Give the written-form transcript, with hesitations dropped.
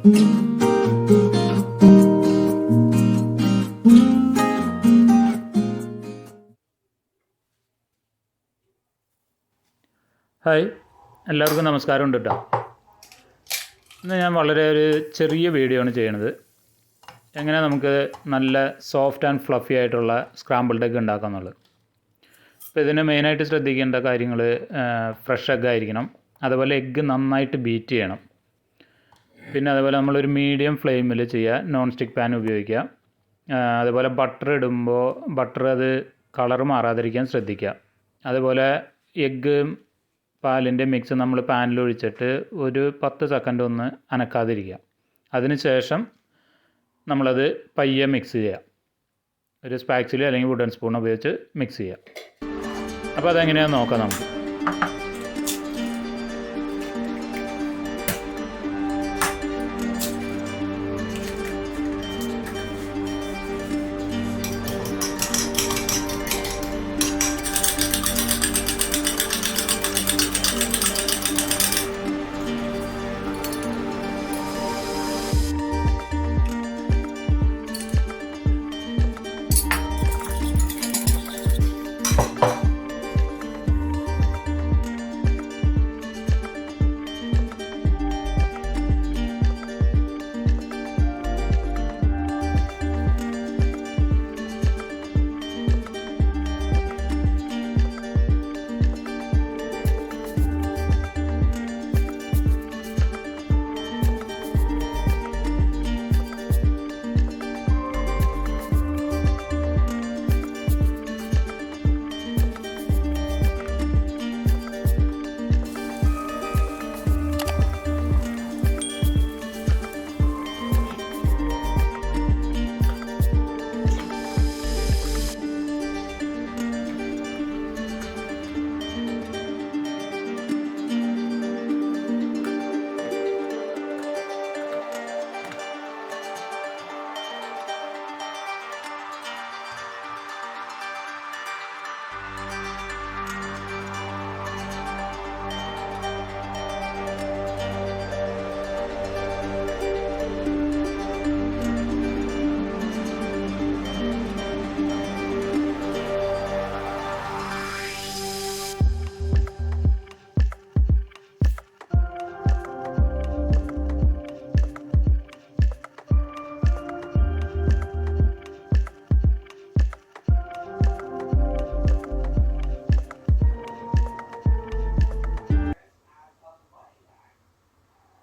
Hi, എല്ലാവർക്കും നമസ്കാരമുണ്ട് കേട്ടോ. ഇന്ന് ഞാൻ വളരെ ഒരു ചെറിയ വീഡിയോ ആണ് ചെയ്യണത്. എങ്ങനെ നമുക്ക് നല്ല സോഫ്റ്റ് ആൻഡ് ഫ്ലഫി ആയിട്ടുള്ള സ്ക്രാമ്പിൾഡ് എഗ്ഗ് ഉണ്ടാക്കാമെന്നുള്ളത്. അപ്പോൾ ഇതിന് മെയിനായിട്ട് ശ്രദ്ധിക്കേണ്ട കാര്യങ്ങൾ ഫ്രഷ് എഗ്ഗ് ആയിരിക്കണം. അതുപോലെ എഗ്ഗ് നന്നായിട്ട് ബീറ്റ് ചെയ്യണം. പിന്നെ അതുപോലെ നമ്മളൊരു മീഡിയം ഫ്ലെയിമിൽ ചെയ്യുക, നോൺ സ്റ്റിക്ക് പാൻ ഉപയോഗിക്കുക. അതുപോലെ ബട്ടർ ഇടുമ്പോൾ ബട്ടർ അത് കളർ മാറാതിരിക്കാൻ ശ്രദ്ധിക്കുക. അതുപോലെ എഗ്ഗ് പാലിൻ്റെ മിക്സ് നമ്മൾ പാനിൽ ഒഴിച്ചിട്ട് ഒരു 10 സെക്കൻഡ് ഒന്ന് അനക്കാതിരിക്കുക. അതിന് ശേഷം നമ്മളത് പയ്യെ മിക്സ് ചെയ്യുക. ഒരു സ്പാക്സിൽ അല്ലെങ്കിൽ വുഡൻ സ്പൂൺ ഉപയോഗിച്ച് മിക്സ് ചെയ്യുക. അപ്പോൾ അതെങ്ങനെയാണെന്ന് നോക്കാം നമുക്ക്.